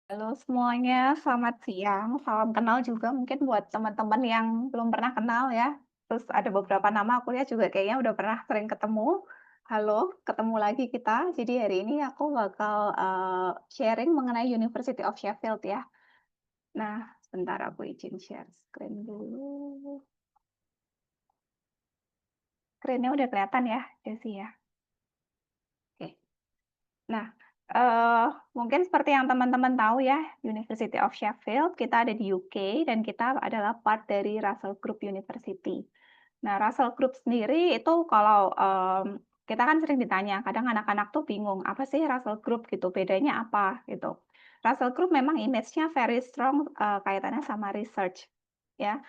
Halo semuanya, selamat siang. Salam kenal juga mungkin buat teman-teman yang belum pernah kenal ya. Terus ada beberapa nama aku lihat juga kayaknya udah pernah sering ketemu. Halo, ketemu lagi kita. Jadi hari ini aku bakal sharing mengenai University of Sheffield ya. Nah, sebentar aku izin share screen dulu. Screen-nya udah kelihatan ya, Desi ya? Oke. Nah, mungkin seperti yang teman-teman tahu ya, University of Sheffield, kita ada di UK dan kita adalah part dari Russell Group University. Nah, Russell Group sendiri itu kalau, kita kan sering ditanya, kadang anak-anak tuh bingung, "Apa sih Russell Group?" gitu, "bedanya apa?" gitu. Russell Group memang image-nya very strong, kaitannya sama research, ya.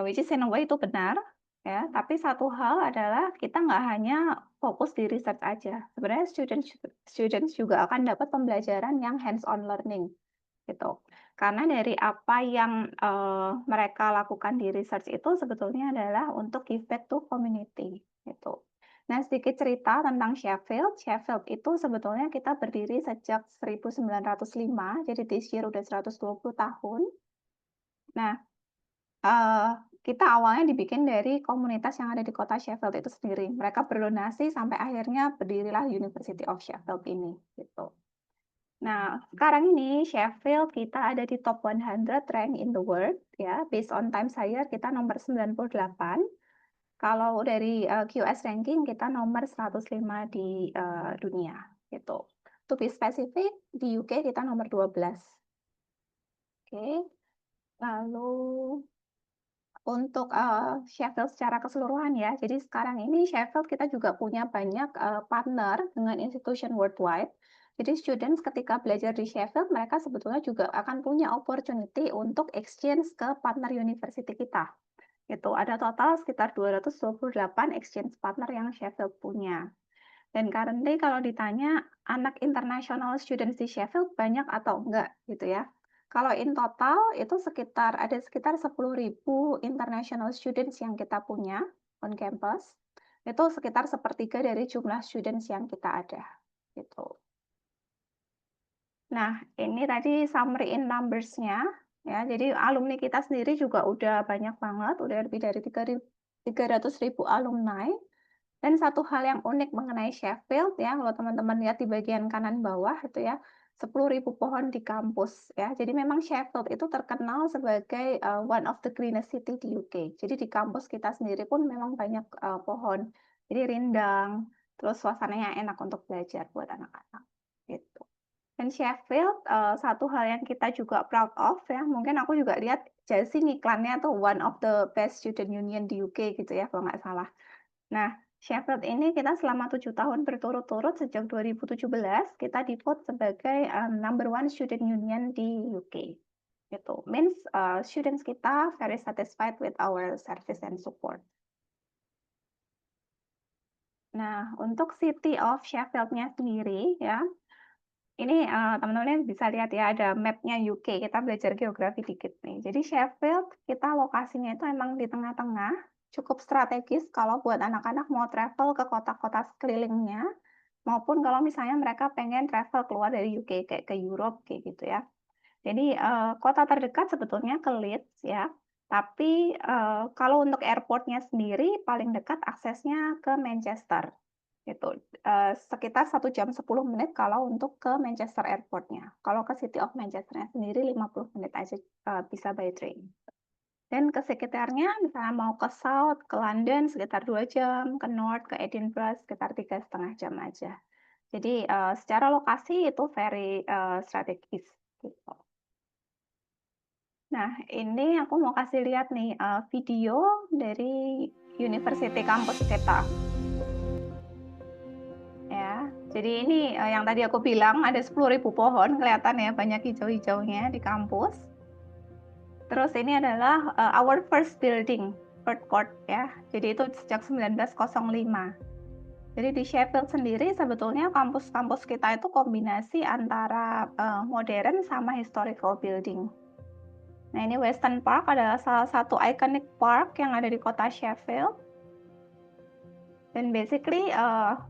Which is in a way itu benar, ya, tapi satu hal adalah kita nggak hanya fokus di research aja. Sebenarnya students juga akan dapat pembelajaran yang hands on learning, gitu. Karena dari apa yang, mereka lakukan di research itu sebetulnya adalah untuk give back to community, gitu. Nah, sedikit cerita tentang Sheffield. Sheffield itu sebetulnya kita berdiri sejak 1905, jadi this year udah 120 tahun. Nah, Eee, kita awalnya dibikin dari komunitas yang ada di kota Sheffield itu sendiri. Mereka berdonasi sampai akhirnya berdirilah University of Sheffield ini, gitu. Nah, sekarang ini Sheffield kita ada di top 100 rank in the world ya, based on Times Higher kita nomor 98. Kalau dari, QS ranking kita nomor 105 di, dunia, gitu. To be specific, di UK kita nomor 12. Oke, lalu untuk, Sheffield secara keseluruhan ya, jadi sekarang ini Sheffield kita juga punya banyak, partner dengan institution worldwide. Jadi students ketika belajar di Sheffield, mereka sebetulnya juga akan punya opportunity untuk exchange ke partner university kita, gitu. Ada total sekitar 228 exchange partner yang Sheffield punya. Dan currently kalau ditanya anak international students di Sheffield banyak atau enggak gitu ya. Kalau in total itu ada sekitar 10.000 international students yang kita punya on campus. Itu sekitar sepertiga dari jumlah students yang kita ada gitu. Nah, ini tadi summary in numbers-nya ya. Jadi alumni kita sendiri juga udah banyak banget, udah lebih dari 300.000 alumni. Dan satu hal yang unik mengenai Sheffield ya, kalau teman-teman lihat di bagian kanan bawah itu ya, 10.000 pohon di kampus ya. Jadi memang Sheffield itu terkenal sebagai, one of the greenest city di UK. Jadi di kampus kita sendiri pun memang banyak, pohon. Jadi rindang, terus suasananya enak untuk belajar buat anak-anak, gitu. Dan Sheffield, satu hal yang kita juga proud of ya, mungkin aku juga lihat Chelsea ngiklannya tuh one of the best student union di UK gitu ya kalau nggak salah. Nah, Sheffield ini kita selama 7 tahun berturut-turut sejak 2017 kita di-vote sebagai, number one student union di UK, gitu. Means, students kita very satisfied with our service and support. Nah, untuk City of Sheffield-nya sendiri ya, ini, teman-teman bisa lihat ya ada map-nya UK, kita belajar geografi dikit nih. Jadi Sheffield kita lokasinya itu emang di tengah-tengah, cukup strategis kalau buat anak-anak mau travel ke kota-kota sekelilingnya, maupun kalau misalnya mereka pengen travel keluar dari UK, kayak ke Europe, kayak gitu ya. Jadi, kota terdekat sebetulnya ke Leeds ya, tapi, kalau untuk airport-nya sendiri paling dekat aksesnya ke Manchester, gitu. Sekitar 1 jam 10 menit kalau untuk ke Manchester Airport-nya. Kalau ke City of Manchester-nya sendiri 50 menit aja, bisa by train. Dan ke sekitarnya misalnya mau ke South, ke London sekitar 2 jam, ke North, ke Edinburgh sekitar 3,5 jam aja. Jadi, secara lokasi itu very, strategis, gitu. Nah, ini aku mau kasih lihat nih, video dari university kampus kita, ya. Jadi ini, yang tadi aku bilang ada 10.000 pohon, kelihatan ya banyak hijau-hijaunya di kampus. Terus ini adalah, our first building, food court ya. Jadi itu sejak 1905. Jadi di Sheffield sendiri sebetulnya kampus-kampus kita itu kombinasi antara, modern sama historical building. Nah, ini Weston Park adalah salah satu iconic park yang ada di kota Sheffield. Dan basically,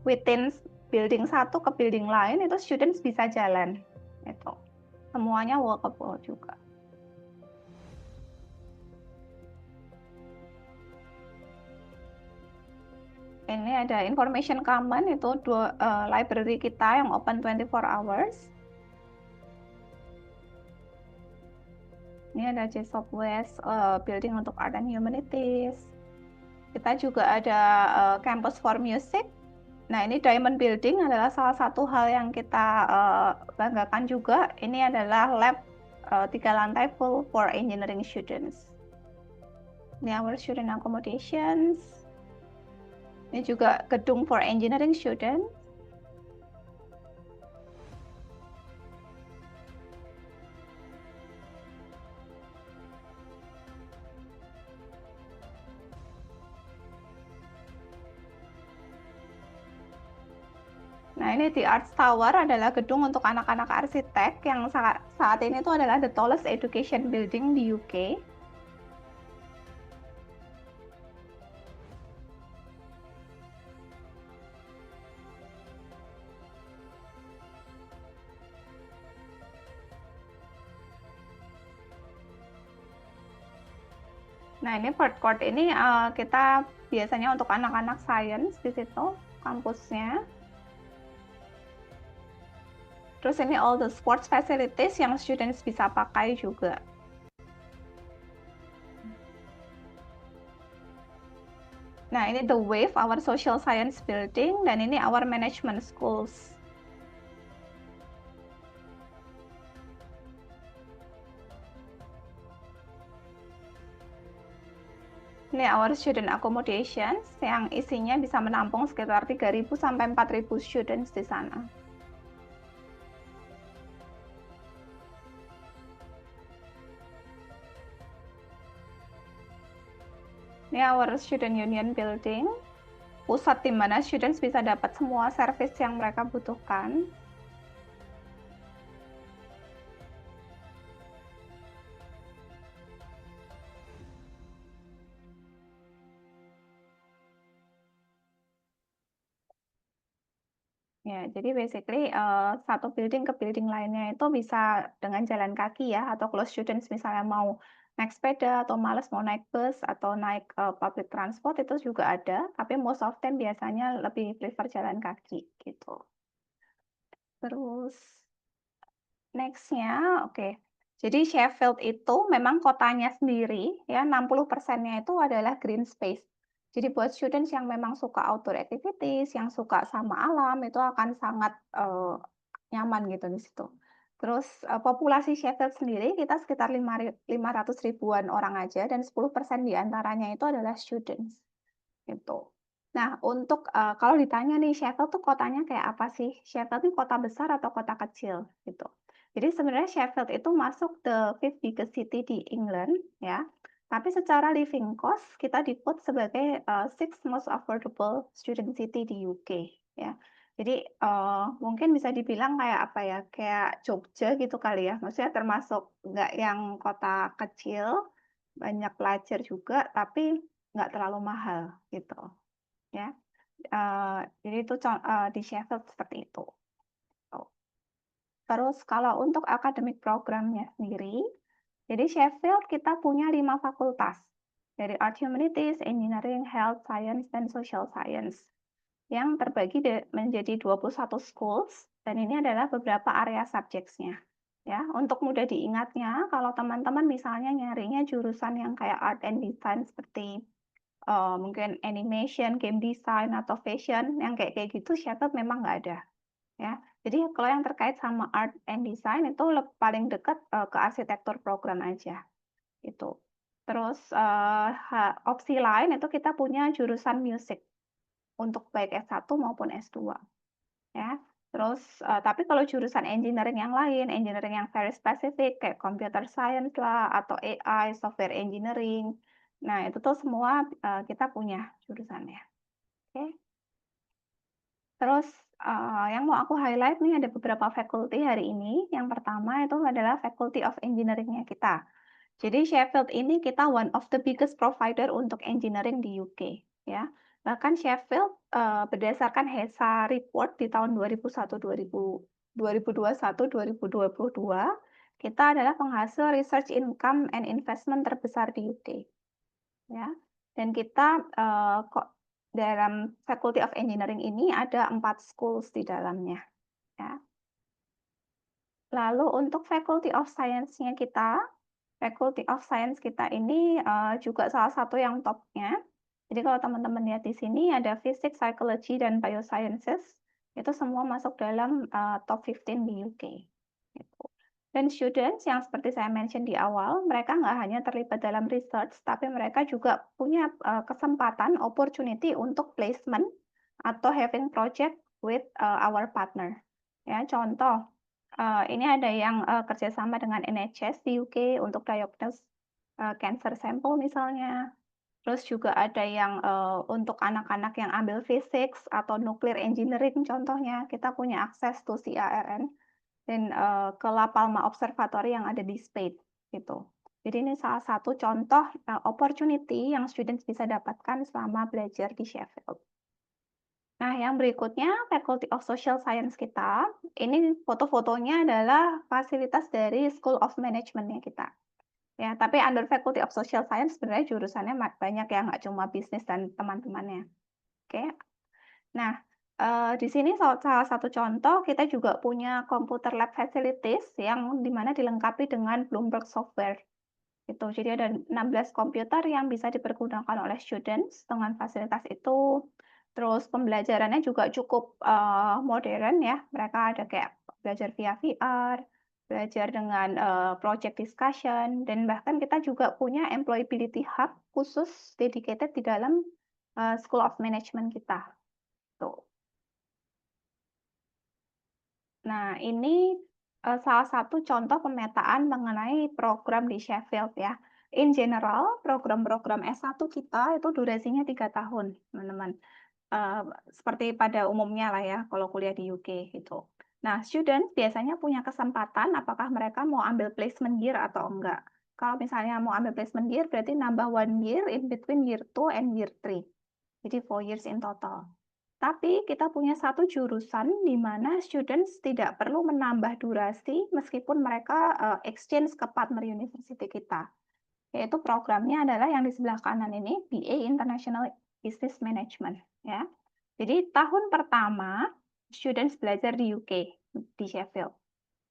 within building satu ke building lain itu students bisa jalan, gitu. semuanya workable juga. Ini ada information common, itu library kita yang open 24 hours. Ini ada JSOP West, Building untuk Art and Humanities. Kita juga ada Campus for Music. Nah, ini Diamond Building adalah salah satu hal yang kita banggakan juga. Ini adalah lab 3 lantai full for engineering students. Ini our student accommodations. Ini juga gedung for engineering students. Nah, ini The Arts Tower adalah gedung untuk anak-anak arsitek yang saat ini itu adalah the tallest education building di UK. Nah, ini Ford Court ini kita biasanya untuk anak-anak science di situ kampusnya. Terus ini all the sports facilities yang students bisa pakai juga. Nah, ini The Wave, our social science building, dan ini our management schools. Ini our student accommodations yang isinya bisa menampung sekitar 3.000 sampai 4.000 students di sana. Ini our student union building, pusat di mana students bisa dapat semua service yang mereka butuhkan. Ya, jadi basically satu building ke building lainnya itu bisa dengan jalan kaki ya, atau kalau students misalnya mau naik sepeda atau males mau naik bus atau naik public transport itu juga ada, tapi most of them biasanya lebih prefer jalan kaki gitu. Terus next-nya, oke. Jadi Sheffield itu memang kotanya sendiri ya 60%-nya itu adalah green space. Jadi buat students yang memang suka outdoor activities, yang suka sama alam itu akan sangat nyaman gitu di situ. Terus populasi Sheffield sendiri kita sekitar 500 ribuan orang aja dan 10% di antaranya itu adalah students gitu. Nah, untuk kalau ditanya nih Sheffield tuh kotanya kayak apa sih? Sheffield ini kota besar atau kota kecil gitu. Jadi sebenarnya Sheffield itu masuk the fifth biggest city di England ya. Tapi secara living cost kita di-put sebagai sixth most affordable student city di UK ya. Jadi mungkin bisa dibilang kayak apa ya? Kayak Jogja gitu kali ya. Maksudnya termasuk nggak yang kota kecil, banyak pelajar juga, tapi nggak terlalu mahal gitu ya. Jadi itu di Sheffield seperti itu. Oh. Terus kalau untuk academic programnya sendiri, jadi Sheffield kita punya 5 fakultas, dari Art Humanities, Engineering, Health Science, dan Social Science, yang terbagi menjadi 21 schools, dan ini adalah beberapa area subjects-nya. Ya, untuk mudah diingatnya, kalau teman-teman misalnya nyarinya jurusan yang kayak art and design seperti mungkin animation, game design, atau fashion, yang kayak kayak gitu Sheffield memang nggak ada. Ya, jadi kalau yang terkait sama art and design itu paling dekat ke arsitektur program aja itu. Terus opsi lain itu kita punya jurusan musik untuk baik S1 maupun S2 ya. Terus tapi kalau jurusan engineering yang lain, engineering yang very specific kayak computer science lah atau AI, software engineering. Nah, itu tuh semua kita punya jurusannya. Oke. Terus yang mau aku highlight nih ada beberapa faculty hari ini. Yang pertama itu adalah Faculty of Engineering-nya kita. Jadi Sheffield ini kita one of the biggest provider untuk engineering di UK ya. Bahkan Sheffield berdasarkan HESA report di tahun 2021 2021 2022 kita adalah penghasil research income and investment terbesar di UK, ya. Dan kita, kok dalam Faculty of Engineering ini ada 4 schools di dalamnya, ya. Lalu untuk Faculty of Science-nya kita, Faculty of Science kita ini, juga salah satu yang top-nya. Jadi kalau teman-teman lihat di sini ada Physics, Psychology, dan Biosciences, itu semua masuk dalam, top 15 di UK, gitu. Dan students yang seperti saya mention di awal, mereka nggak hanya terlibat dalam research, tapi mereka juga punya, kesempatan, opportunity untuk placement atau having project with, our partner. Ya, contoh, ini ada yang, kerjasama dengan NHS di UK untuk diagnose, cancer sampel misalnya. Terus juga ada yang, untuk anak-anak yang ambil physics atau nuclear engineering contohnya, kita punya akses to CARN dan, ke La Palma Observatory yang ada di Spain, gitu. Jadi ini salah satu contoh, opportunity yang students bisa dapatkan selama belajar di Sheffield. Nah, yang berikutnya Faculty of Social Science kita, ini foto-fotonya adalah fasilitas dari School of Management-nya kita. Ya, tapi under Faculty of Social Science sebenarnya jurusannya banyak ya, nggak cuma bisnis dan teman-temannya. Oke. Nah, di sini salah satu contoh kita juga punya computer lab facilities yang di mana dilengkapi dengan Bloomberg software. Itu. Jadi ada 16 komputer yang bisa dipergunakan oleh students dengan fasilitas itu. Terus pembelajarannya juga cukup, modern ya. Mereka ada kayak belajar via VR, belajar dengan, project discussion, dan bahkan kita juga punya employability hub khusus dedicated di dalam, School of Management kita, tuh. Nah, ini, salah satu contoh pemetaan mengenai program di Sheffield ya. In general, program-program S1 kita itu durasinya 3 tahun, teman-teman. Eee, Seperti pada umumnya lah ya, kalau kuliah di UK gitu. Nah, student biasanya punya kesempatan apakah mereka mau ambil placement year atau enggak. Kalau misalnya mau ambil placement year, berarti nambah 1 year in between year 2 and year 3. Jadi 4 years in total. Tapi kita punya satu jurusan di mana students tidak perlu menambah durasi meskipun mereka, exchange ke partner university kita. Yaitu programnya adalah yang di sebelah kanan ini, BA International Business Management, ya. Jadi tahun pertama students belajar di UK, di Sheffield.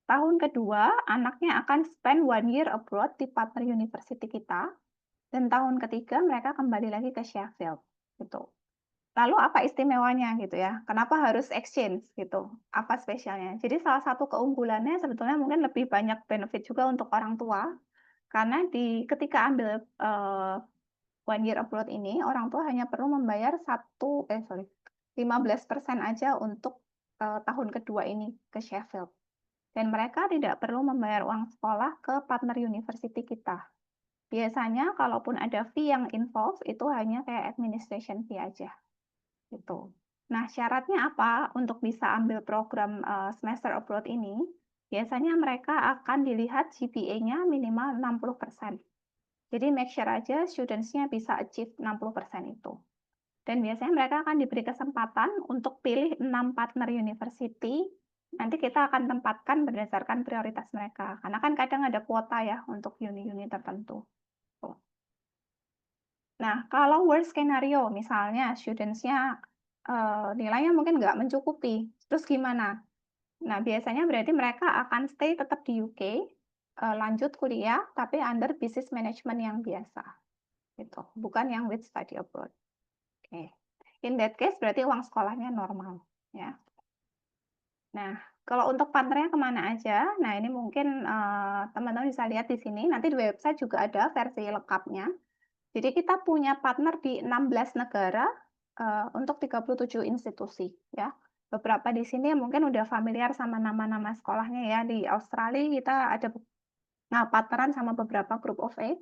Tahun kedua, anaknya akan spend 1 year abroad di partner university kita, dan tahun ketiga mereka kembali lagi ke Sheffield, gitu. Lalu apa istimewanya gitu ya? Kenapa harus exchange gitu? Apa spesialnya? Jadi salah satu keunggulannya sebetulnya mungkin lebih banyak benefit juga untuk orang tua, karena ketika ambil, 1 year abroad ini, orang tua hanya perlu membayar 15% aja untuk, tahun kedua ini ke Sheffield. Dan mereka tidak perlu membayar uang sekolah ke partner university kita. Biasanya kalaupun ada fee yang involved, itu hanya kayak administration fee aja. Gitu. Nah, syaratnya apa untuk bisa ambil program, semester abroad ini? Biasanya mereka akan dilihat GPA-nya minimal 60%. Jadi make sure aja students-nya bisa achieve 60% itu. Dan biasanya mereka akan diberi kesempatan untuk pilih 6 partner university, nanti kita akan tempatkan berdasarkan prioritas mereka. Karena kan kadang ada kuota ya untuk uni-uni tertentu. Tuh. Nah, kalau worst scenario, misalnya students-nya, nilainya mungkin nggak mencukupi, terus gimana? Nah, biasanya berarti mereka akan stay tetap di UK, lanjut kuliah, tapi under business management yang biasa, gitu, bukan yang with study abroad. Oke. In that case berarti uang sekolahnya normal, ya. Nah, kalau untuk partnernya kemana aja? Nah, ini mungkin, teman-teman bisa lihat di sini, nanti di website juga ada versi lengkapnya. Jadi kita punya partner di 16 negara, untuk 37 institusi, ya. Beberapa di sini mungkin udah familiar sama nama-nama sekolahnya ya. Di Australia kita ada partneran sama beberapa Group of 8,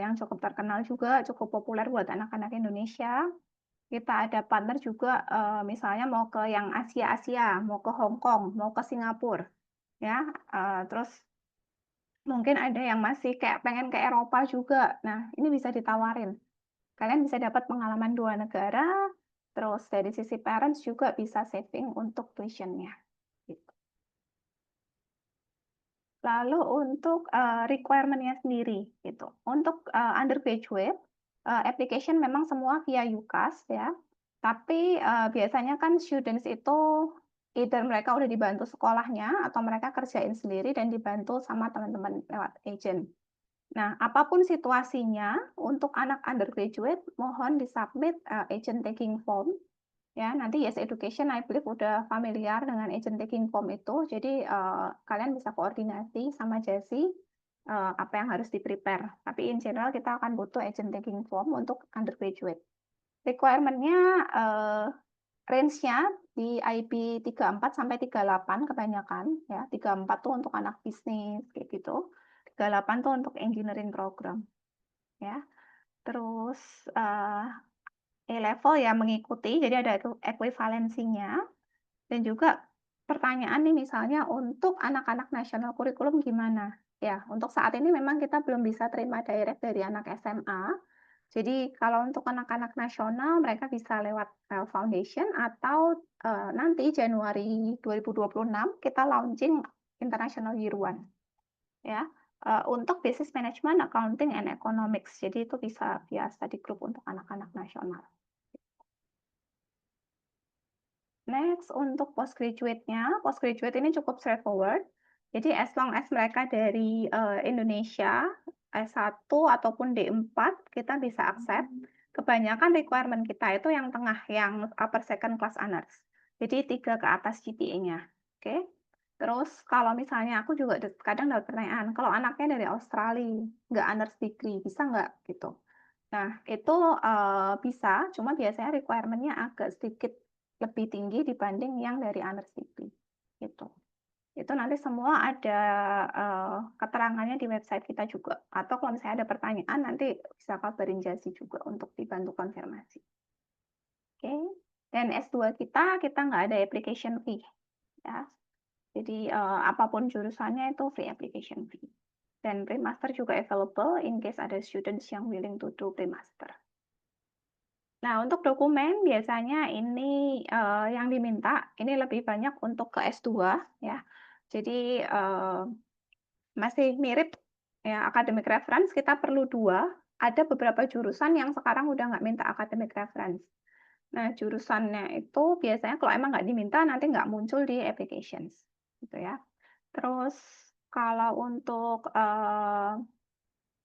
yang cukup terkenal juga, cukup populer buat anak-anak Indonesia. Kita ada partner juga, misalnya mau ke yang Asia-Asia, mau ke Hong Kong, mau ke Singapura, ya. Terus mungkin ada yang masih kayak pengen ke Eropa juga. Nah, ini bisa ditawarin. Kalian bisa dapat pengalaman 2 negara, terus dari sisi parents juga bisa saving untuk tuition-nya, gitu. Lalu untuk, requirement-nya sendiri gitu. Untuk, undergraduate, application memang semua via UCAS ya, tapi, biasanya kan students itu either mereka udah dibantu sekolahnya atau mereka kerjain sendiri dan dibantu sama teman-teman lewat agent. Nah, apapun situasinya untuk anak undergraduate mohon di-submit, agent taking form. Ya, nanti Yes Education I believe udah familiar dengan agent taking form itu. Jadi, kalian bisa koordinasi sama Jessie, apa yang harus di-prepare. Tapi in general kita akan butuh agent taking form untuk undergraduate. Requirement-nya, range-nya di IB 34 sampai 38 kebanyakan ya. 34 tuh untuk anak bisnis kayak gitu. 38 tuh untuk engineering program ya. Terus, A-level ya mengikuti, jadi ada ekuivalensinya. Dan juga pertanyaan nih misalnya untuk anak-anak nasional kurikulum gimana? Ya, untuk saat ini memang kita belum bisa terima direct dari anak SMA. Jadi kalau untuk anak-anak nasional mereka bisa lewat foundation atau nanti Januari 2026 kita launching International Year One ya. Untuk Business Management, Accounting, and Economics. Jadi itu bisa via study group untuk anak-anak nasional. Next, untuk postgraduate ini cukup straightforward. Jadi as long as mereka dari, Indonesia, S1 ataupun D4 kita bisa accept. Kebanyakan requirement kita itu yang tengah, yang upper second class honors. Jadi 3 ke atas GPA-nya, oke. Terus kalau misalnya aku juga kadang dapat pertanyaan, "Kalau anaknya dari Australia, nggak honors degree, bisa nggak?" Gitu. Nah, itu, bisa, cuma biasanya requirement-nya agak sedikit lebih tinggi dibanding yang dari University, gitu. Itu nanti semua ada, keterangannya di website kita juga, atau kalau misalnya ada pertanyaan nanti bisa kabarin Jasi juga untuk dibantu konfirmasi. Oke, dan S2 kita nggak ada application fee, ya. Jadi, apapun jurusannya itu free application fee. Dan pre-master juga available in case ada students yang willing to do pre-master. Nah, untuk dokumen biasanya ini, yang diminta ini lebih banyak untuk ke S2 ya. Jadi, masih mirip ya academic reference kita perlu 2. Ada beberapa jurusan yang sekarang udah nggak minta academic reference. Nah, jurusannya itu biasanya kalau emang nggak diminta nanti nggak muncul di applications, gitu ya. Terus kalau untuk,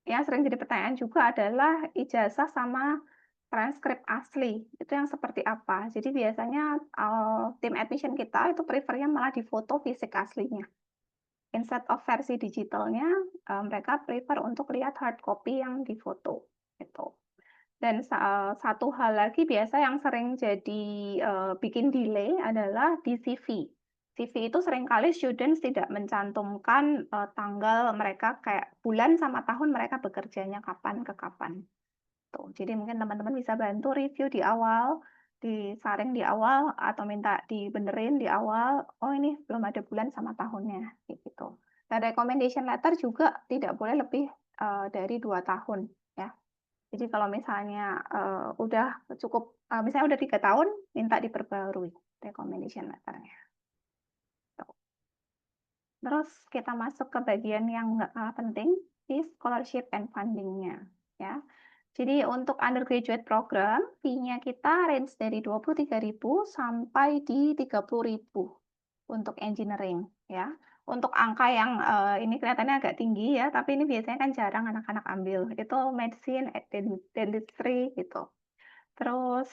yang sering jadi pertanyaan juga adalah ijazah sama transkrip asli, itu yang seperti apa. Jadi biasanya, tim admission kita itu prefer-nya malah difoto fisik aslinya. Instead of versi digitalnya, mereka prefer untuk lihat hard copy yang difoto, gitu. Dan satu hal lagi biasa yang sering jadi, bikin delay adalah di CV. CV itu seringkali students tidak mencantumkan, tanggal mereka kayak bulan sama tahun mereka bekerjanya kapan ke kapan, tuh. Jadi mungkin teman-teman bisa bantu review di awal, disaring di awal, atau minta dibenerin di awal, "Oh ini belum ada bulan sama tahunnya," kayak gitu. Dan recommendation letter juga tidak boleh lebih, dari 2 tahun, ya. Jadi kalau misalnya, udah cukup, misalnya udah 3 tahun, minta diperbarui recommendation letter-nya, tuh. Terus kita masuk ke bagian yang nggak kalah penting, di scholarship and funding-nya, ya. Jadi untuk undergraduate program, fee-nya kita range dari 23.000 sampai di 30.000 untuk engineering, ya. Untuk angka yang, ini kelihatannya agak tinggi ya, tapi ini biasanya kan jarang anak-anak ambil, itu medicine, dentistry gitu. Terus,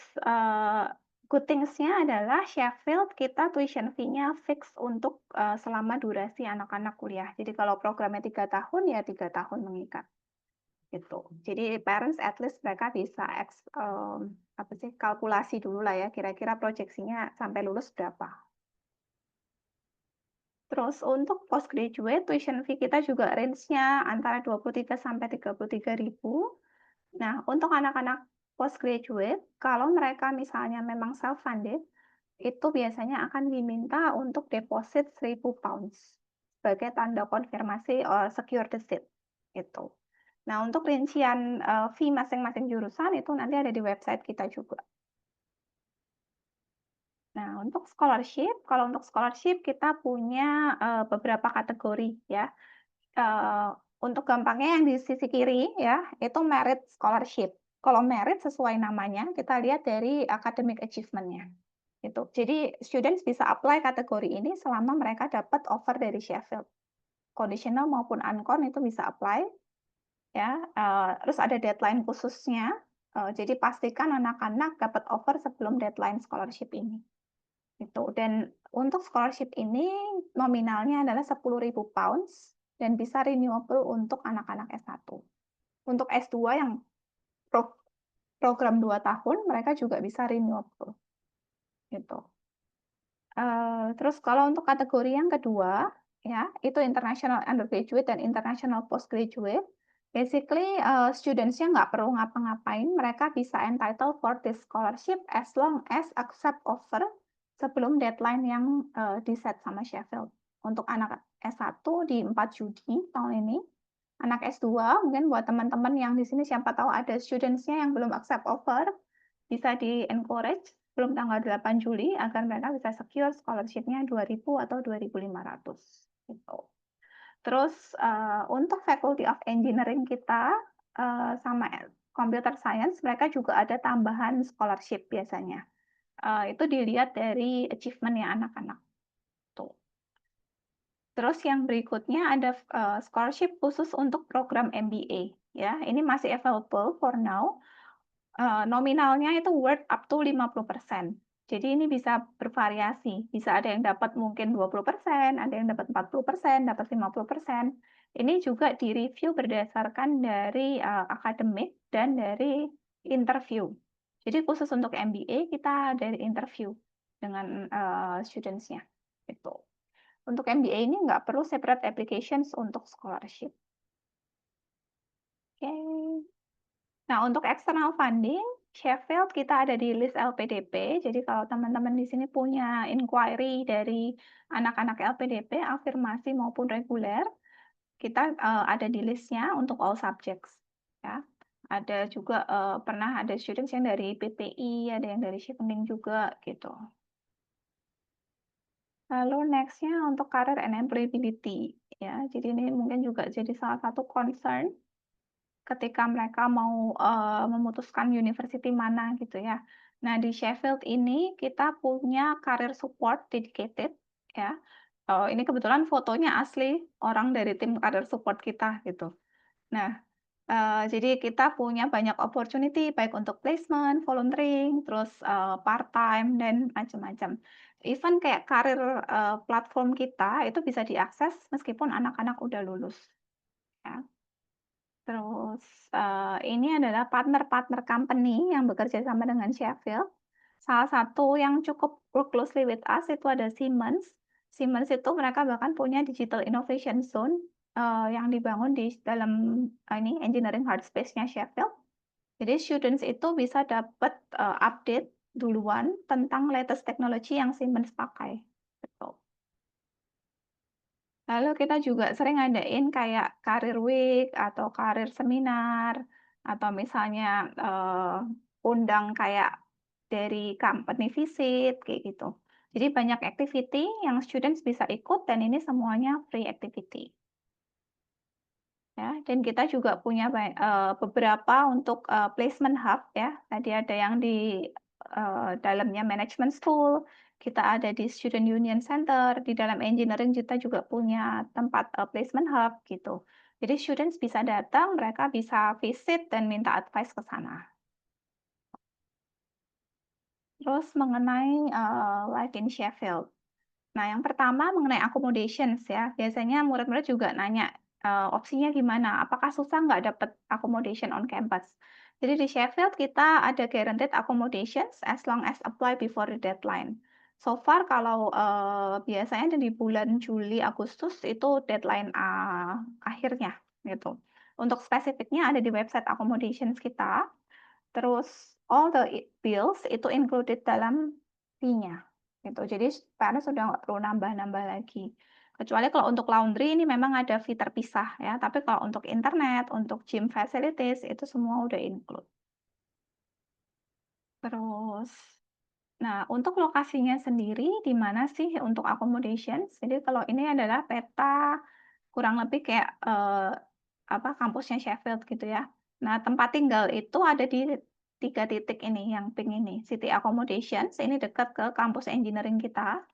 good things-nya adalah Sheffield kita tuition fee-nya fix untuk, selama durasi anak-anak kuliah. Jadi kalau programnya 3 tahun, ya 3 tahun mengikat, gitu. Jadi parents at least mereka bisa apa sih, kalkulasi dulu lah ya, kira-kira proyeksinya sampai lulus berapa. Terus untuk postgraduate tuition fee kita juga range-nya antara 23 sampai 33.000. Nah, untuk anak-anak postgraduate, kalau mereka misalnya memang self-funded, itu biasanya akan diminta untuk deposit £1.000 sebagai tanda konfirmasi, secure the seat, gitu. Nah, untuk rincian, fee masing-masing jurusan itu nanti ada di website kita juga. Nah, untuk scholarship, kalau untuk scholarship kita punya, beberapa kategori ya. eee, untuk gampangnya yang di sisi kiri ya, itu merit scholarship. Kalau merit sesuai namanya, kita lihat dari academic achievement-nya, gitu. Jadi students bisa apply kategori ini selama mereka dapat offer dari Sheffield. Conditional maupun uncon itu bisa apply ya, terus ada deadline khususnya, jadi pastikan anak-anak dapat offer sebelum deadline scholarship ini, gitu. Dan untuk scholarship ini nominalnya adalah £10.000 dan bisa renewable untuk anak-anak S1. Untuk S2 yang pro program 2 tahun, mereka juga bisa renewable, gitu. Terus kalau untuk kategori yang kedua, ya, itu international undergraduate dan international postgraduate. Basically, students-nya nggak perlu ngapa-ngapain, mereka bisa entitled for this scholarship as long as accept offer sebelum deadline yang, di-set sama Sheffield. Untuk anak S1 di 4 Juni tahun ini, anak S2 mungkin buat teman-teman yang di sini siapa tahu ada students-nya yang belum accept offer, bisa di-encourage sebelum tanggal 8 Juli agar mereka bisa secure scholarship-nya 2.000 atau 2.500 gitu. Terus, untuk Faculty of Engineering kita, sama Computer Science mereka juga ada tambahan scholarship biasanya. Itu dilihat dari achievement-nya anak-anak, tuh. Terus yang berikutnya ada, scholarship khusus untuk program MBA ya, ini masih available for now. Nominalnya itu worth up to 50%. Jadi ini bisa bervariasi, bisa ada yang dapat mungkin 20%, ada yang dapat 40%, dapat 50%. Ini juga di-review berdasarkan dari, akademik dan dari interview. Jadi khusus untuk MBA kita dari interview dengan, students-nya, gitu. Untuk MBA ini nggak perlu separate applications untuk scholarship. Oke. Nah, untuk external funding, Sheffield kita ada di list LPDP. Jadi kalau teman-teman di sini punya inquiry dari anak-anak LPDP, afirmasi maupun reguler, kita ada di listnya untuk all subjects. Ya. Ada juga pernah ada students yang dari PPI, ada yang dari Shifting juga gitu. Lalu nextnya untuk career and employability. Ya, jadi ini mungkin juga jadi salah satu concern ketika mereka mau, memutuskan university mana gitu ya. Nah, di Sheffield ini kita punya career support dedicated ya, ini kebetulan fotonya asli orang dari tim career support kita gitu. Nah, jadi kita punya banyak opportunity baik untuk placement, volunteering, terus, part-time dan macam-macam. Even kayak karir, platform kita itu bisa diakses meskipun anak-anak udah lulus, ya. Terus, ini adalah partner-partner company yang bekerja sama dengan Sheffield. Salah satu yang cukup work closely with us itu ada Siemens. Siemens itu mereka bahkan punya Digital Innovation Zone, yang dibangun di dalam, ini engineering hard space-nya Sheffield. Jadi students itu bisa dapat, update duluan tentang latest technology yang Siemens pakai, gitu. Lalu kita juga sering ngadain kayak career week atau career seminar, atau misalnya, undang kayak dari company visit, kayak gitu. Jadi banyak activity yang students bisa ikut dan ini semuanya free activity. Ya, dan kita juga punya beberapa untuk, placement hub ya. Tadi ada yang di, dalamnya management school, kita ada di student union center, di dalam engineering kita juga punya tempat, placement hub gitu. Jadi students bisa datang, mereka bisa visit dan minta advice ke sana. Terus mengenai, life in Sheffield. Nah, yang pertama mengenai accommodations ya, biasanya murid-murid juga nanya, opsinya gimana? Apakah susah nggak dapat accommodation on campus? Jadi di Sheffield kita ada guaranteed accommodations as long as apply before the deadline. So far kalau, biasanya di bulan Juli, Agustus itu deadline, akhirnya gitu. Untuk spesifiknya ada di website accommodations kita. Terus all the bills itu included dalam fee-nya, gitu. Jadi parents sudah nggak perlu nambah-nambah lagi. Kecuali kalau untuk laundry ini memang ada fee terpisah ya, tapi kalau untuk internet, untuk gym facilities itu semua udah include. Terus, nah untuk lokasinya sendiri di mana sih untuk accommodations? Jadi kalau ini adalah peta kurang lebih kayak, kampusnya Sheffield gitu ya. Nah, tempat tinggal itu ada di 3 titik ini, yang pink ini. City Accommodations, ini dekat ke kampus engineering kita.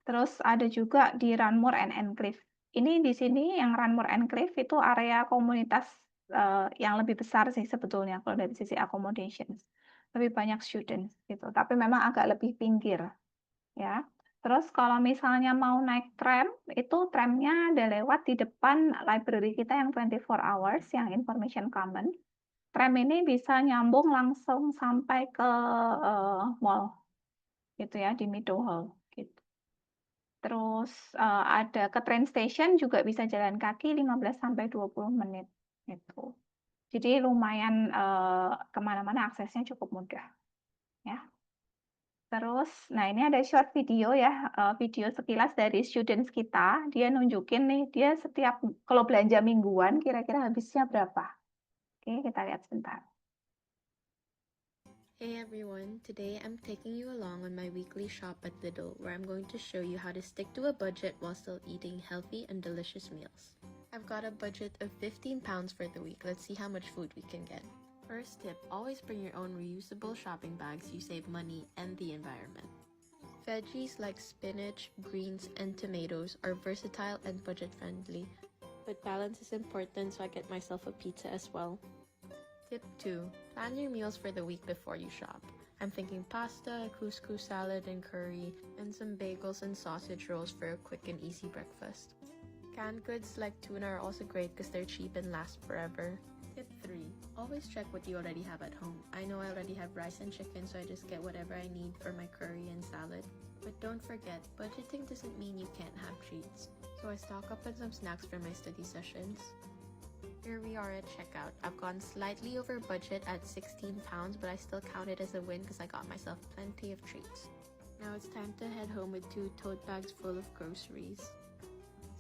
Terus ada juga di Ranmore and Enclave. Ini di sini yang Ranmore Enclave itu area komunitas, yang lebih besar sih sebetulnya kalau dari sisi accommodations. Lebih banyak students gitu, tapi memang agak lebih pinggir, ya. Terus kalau misalnya mau naik tram, itu tramnya ada lewat di depan library kita yang 24 hours, yang Information Common. Tram ini bisa nyambung langsung sampai ke, mall, gitu ya, di Meadowhall, gitu. Terus, ada ke train station juga bisa jalan kaki 15 sampai 20 menit, gitu. Jadi lumayan, ke mana-mana aksesnya cukup mudah, ya. Terus, nah ini ada short video ya, video sekilas dari students kita. Dia nunjukin nih, dia setiap kalau belanja mingguan kira-kira habisnya berapa. Oke, kita lihat sebentar. Hey everyone, today I'm taking you along on my weekly shop at Lidl, where I'm going to show you how to stick to a budget while still eating healthy and delicious meals. I've got a budget of £15 for the week. Let's see how much food we can get. First tip, always bring your own reusable shopping bags. You save money and the environment. Veggies like spinach, greens, and tomatoes are versatile and budget friendly, but balance is important, so I get myself a pizza as well. Tip 2. Plan your meals for the week before you shop. I'm thinking pasta, couscous salad and curry, and some bagels and sausage rolls for a quick and easy breakfast. Canned goods like tuna are also great because they're cheap and last forever. Tip 3. Always check what you already have at home. I know I already have rice and chicken, so I just get whatever I need for my curry and salad. But don't forget, budgeting doesn't mean you can't have treats. So I stock up on some snacks for my study sessions. Here we are at checkout. I've gone slightly over budget at £16, but I still count it as a win because I got myself plenty of treats. Now it's time to head home with 2 tote bags full of groceries.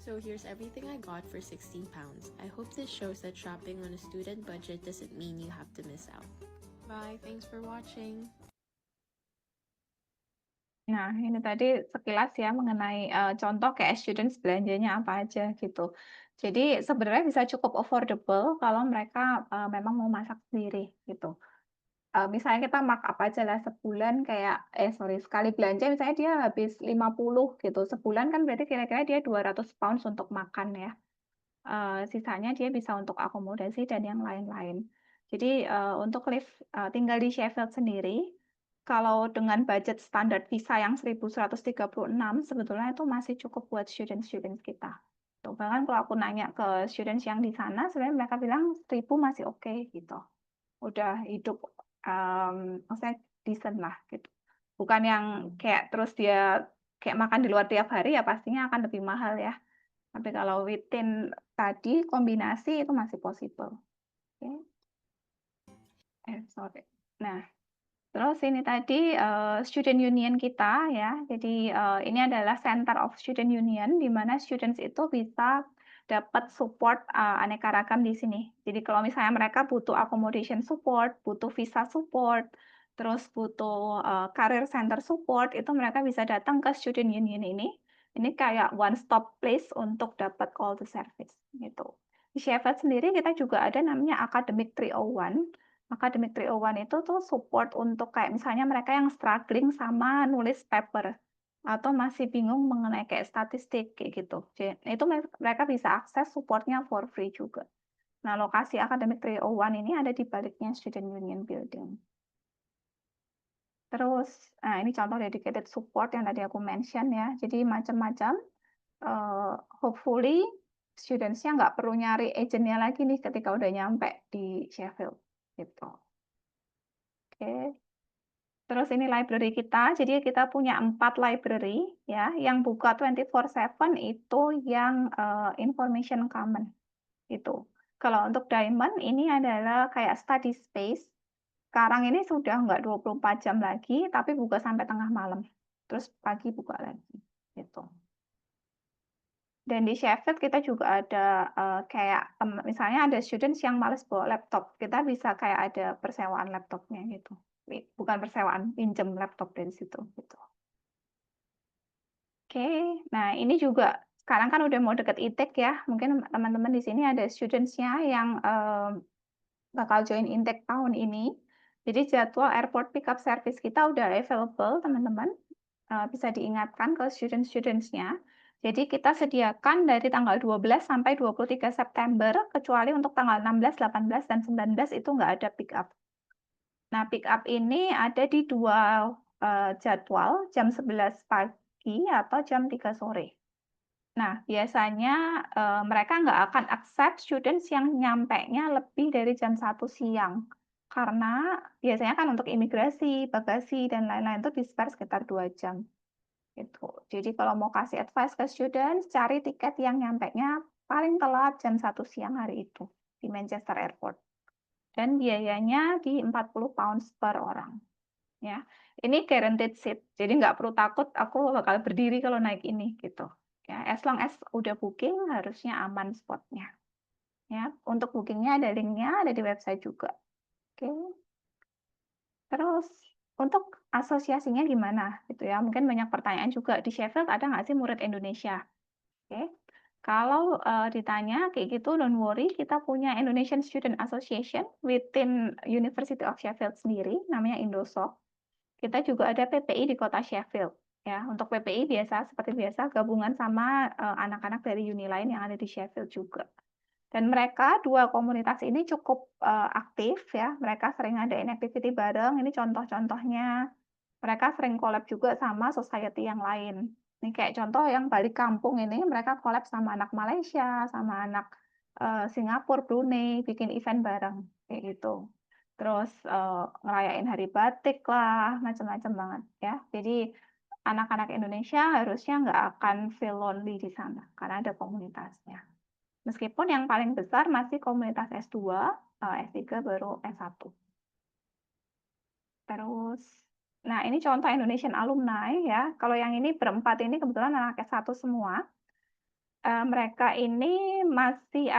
So here's everything I got for £16. I hope this shows that shopping on a student budget doesn't mean you have to miss out. Bye, thanks for watching. Nah, ini tadi sekilas ya mengenai, contoh kayak students belanjanya apa aja gitu. Jadi sebenarnya bisa cukup affordable kalau mereka, memang mau masak sendiri gitu. Misalnya kita markup aja lah sebulan kayak sekali belanja misalnya dia habis 50 gitu, sebulan kan berarti kira-kira dia £200 untuk makan ya. Sisanya dia bisa untuk akomodasi dan yang lain-lain. Jadi, untuk tinggal di Sheffield sendiri, kalau dengan budget standar visa yang 1.136 sebetulnya itu masih cukup buat student-student kita. Tuh, bahkan kalau aku nanya ke students yang di sana, sebenarnya mereka bilang 1.000 masih oke gitu. Udah hidup, maksudnya decent lah gitu. Bukan yang kayak terus dia kayak makan di luar tiap hari ya pastinya akan lebih mahal ya. Tapi kalau within tadi kombinasi itu masih possible. Oke. Sorry. Nah, terus ini tadi, student union kita ya. Jadi, ini adalah center of student union di mana students itu bisa dapat support, aneka ragam di sini. Jadi kalau misalnya mereka butuh accommodation support, butuh visa support, terus butuh, career center support, itu mereka bisa datang ke student union ini. Ini kayak one stop place untuk dapat all the service, gitu. Di Sheffield sendiri kita juga ada namanya Academic 301. Academic 301 itu tuh support untuk kayak misalnya mereka yang struggling sama nulis paper atau masih bingung mengenai kayak statistik kayak gitu. Itu mereka bisa akses supportnya for free juga. Nah, lokasi Academic 301 ini ada di baliknya Student Union Building. Terus, nah ini contoh dedicated support yang tadi aku mention ya. Jadi macam-macam. Hopefully students-nya nggak perlu nyari agent-nya lagi nih ketika udah nyampe di Sheffield. Gitu. Oke. Terus ini library kita, jadi kita punya 4 library ya, yang buka 24/7 itu yang, Information Common, itu. Kalau untuk Diamond ini adalah kayak study space, sekarang ini sudah nggak 24 jam lagi, tapi buka sampai tengah malam, terus pagi buka lagi, gitu. Dan di Sheffield kita juga ada, kayak misalnya ada students yang males bawa laptop, kita bisa kayak ada persewaan laptopnya gitu. Bukan persewaan, pinjam laptop dari situ, gitu. Oke, nah ini juga sekarang kan udah mau deket intake ya, mungkin teman-teman di sini ada students-nya yang, bakal join intake tahun ini. Jadi jadwal airport pickup service kita udah available teman-teman, bisa diingatkan ke students-nya. Jadi kita sediakan dari tanggal 12 sampai 23 September, kecuali untuk tanggal 16, 18, dan 19 itu nggak ada pick up. Nah, pick up ini ada di 2, jadwal, jam 11 pagi atau jam 3 sore. Nah, biasanya, mereka nggak akan accept students yang nyampenya lebih dari jam 1 siang. Karena biasanya kan untuk imigrasi, bagasi, dan lain-lain itu di-spare sekitar 2 jam, gitu. Jadi kalau mau kasih advice ke students, cari tiket yang nyampenya paling telat jam 1 siang hari itu, di Manchester Airport. Dan biayanya di £40 per orang, ya. Ini guaranteed seat, jadi nggak perlu takut aku bakal berdiri kalau naik ini, gitu. Ya, as long as udah booking harusnya aman spotnya, ya. Untuk bookingnya ada linknya, ada di website juga. Oke. Terus untuk asosiasinya gimana gitu ya, mungkin banyak pertanyaan juga, di Sheffield ada nggak sih murid Indonesia? Oke. Kalau, ditanya kayak gitu, don't worry, kita punya Indonesian Student Association within University of Sheffield sendiri, namanya Indosok. Kita juga ada PPI di kota Sheffield, ya. Untuk PPI seperti biasa gabungan sama, anak-anak dari uni lain yang ada di Sheffield juga. Dan mereka, 2 komunitas ini cukup, aktif ya, mereka sering ngadain activity bareng, ini contoh-contohnya. Mereka sering collab juga sama society yang lain. Ini kayak contoh yang balik kampung ini, mereka collab sama anak Malaysia, sama anak, Singapura, Brunei, bikin event bareng, kayak gitu. Terus, ngerayain hari batik lah, macam-macam banget ya. Jadi, anak-anak Indonesia harusnya nggak akan feel lonely di sana, karena ada komunitasnya. Meskipun yang paling besar masih komunitas S2, S3 baru S1. Terus, nah ini contoh Indonesian Alumni ya, kalau yang ini berempat ini kebetulan anak S1 semua. Mereka ini masih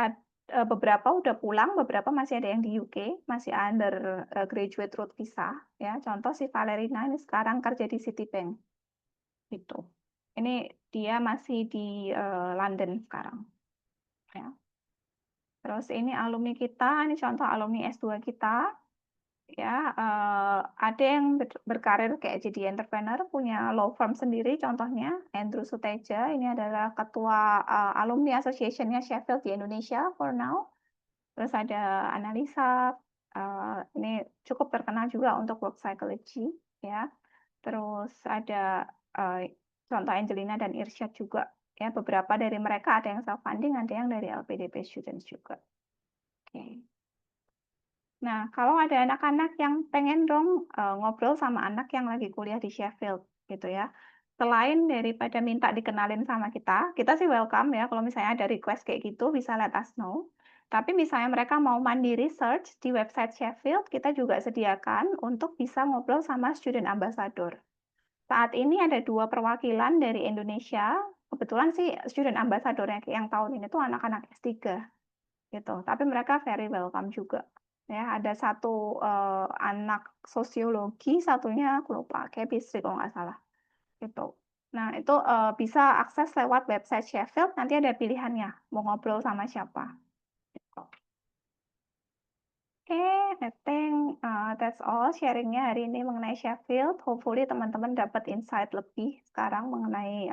beberapa udah pulang, beberapa masih ada yang di UK, masih under, graduate road visa ya. Contoh si Valerina ini sekarang kerja di Citibank, gitu. Ini dia masih di, London sekarang, ya. Terus ini alumni kita, ini contoh alumni S2 kita. Ya, ada yang berkarir kayak jadi entrepreneur, punya law firm sendiri contohnya, Andrew Suteja, ini adalah ketua, alumni association-nya Sheffield di Indonesia for now. Terus ada Analisa, ini cukup terkenal juga untuk work psychology, ya. Terus ada, contoh Angelina dan Irsyad juga, ya, beberapa dari mereka ada yang self-funding, ada yang dari LPDP Students juga. Oke. Nah, kalau ada anak-anak yang pengen dong, ngobrol sama anak yang lagi kuliah di Sheffield, gitu ya. Selain daripada minta dikenalin sama kita sih welcome ya, kalau misalnya ada request kayak gitu bisa let us know. Tapi misalnya mereka mau mandiri search di website Sheffield, kita juga sediakan untuk bisa ngobrol sama student ambassador. Saat ini ada 2 perwakilan dari Indonesia, kebetulan sih student ambassador-nya yang tahun ini tuh anak-anak S3. Gitu, tapi mereka very welcome juga. Ya, ada satu, anak sosiologi, satunya aku lupa, chemistry kalau nggak salah, gitu. Nah, itu, bisa akses lewat website Sheffield, nanti ada pilihannya, mau ngobrol sama siapa, gitu. Oke, I think, that's all sharing-nya hari ini mengenai Sheffield. Hopefully teman-teman dapat insight lebih sekarang mengenai,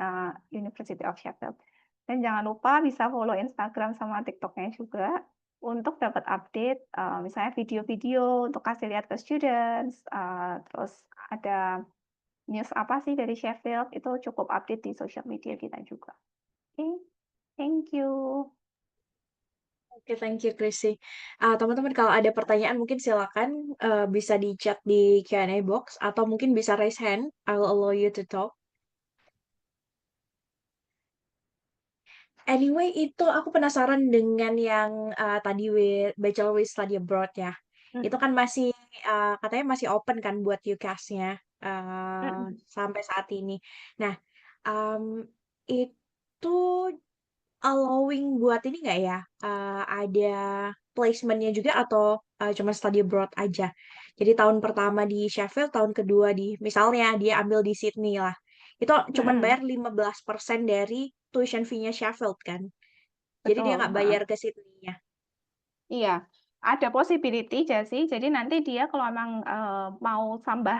University of Sheffield. Dan jangan lupa bisa follow Instagram sama TikTok-nya juga untuk dapat update, misalnya video-video untuk kasih lihat ke students, terus ada news apa sih dari Sheffield, itu cukup update di sosial media kita juga. Oke, thank you. Oke, thank you, Chrissy. Teman-teman kalau ada pertanyaan mungkin silakan bisa di chat di Q&A box atau mungkin bisa raise hand. I will allow you to talk. Anyway, itu aku penasaran dengan yang tadi Bachelor with Study Abroad ya. Itu kan masih katanya masih open kan buat UCAS-nya sampai saat ini. Nah, itu allowing buat ini nggak ya? Ada placement-nya juga atau cuma study abroad aja? Jadi tahun pertama di Sheffield, tahun kedua di misalnya dia ambil di Sydney lah. Itu cuma bayar 15% dari tuition fee-nya Sheffield kan. Jadi dia betul, nggak heeh. bayar ke Sydney-nya. Iya, ada possibility sih, jadi nanti dia kalau emang, mau tambah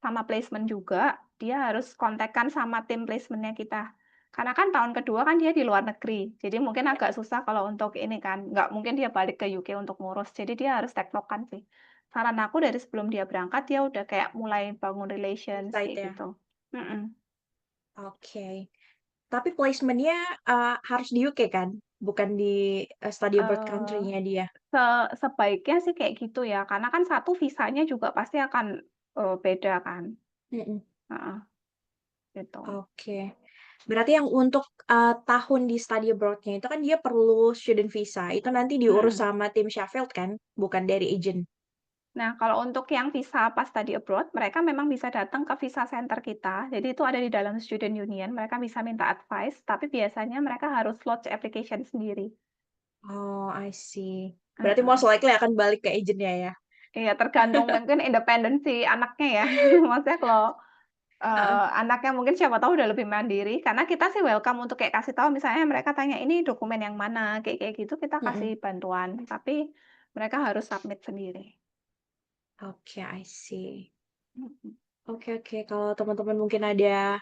sama placement juga, dia harus kontakkan sama tim placement-nya kita. Karena kan tahun kedua kan dia di luar negeri, jadi mungkin Ya, agak susah kalau untuk ini kan, nggak mungkin dia balik ke UK untuk ngurus, jadi dia harus tektokan sih. Saran aku dari sebelum dia berangkat, dia udah kayak mulai bangun relations insight kayak ya. gitu. Mhm. Oke. Tapi placement-nya, harus di UK kan? Bukan di, study abroad Eee, country-nya dia? se sebaiknya sih kayak gitu ya, karena kan satu visanya juga pasti akan, beda kan. Mhm. Heeh, gitu. Oke. Berarti yang untuk, tahun di study abroad-nya itu kan dia perlu student visa, itu nanti diurus Mhm. sama tim Sheffield kan? Bukan dari agent? Nah, kalau untuk yang visa pas study abroad, mereka memang bisa datang ke visa center kita. Jadi itu ada di dalam student union, mereka bisa minta advice, tapi biasanya mereka harus lodge application sendiri. Oh, I see. Berarti Heeh. most likely akan balik ke agent-nya ya? Iya, tergantung mungkin independensi anaknya ya. Maksudnya kalau, Heeh. anaknya mungkin siapa tahu udah lebih mandiri, karena kita sih welcome untuk kayak kasih tahu misalnya mereka tanya, "Ini dokumen yang mana?" Kayak kayak gitu kita kasih Mhm. bantuan, tapi mereka harus submit sendiri. Oke, I see. Mhm. Oke oke, kalau teman-teman mungkin ada,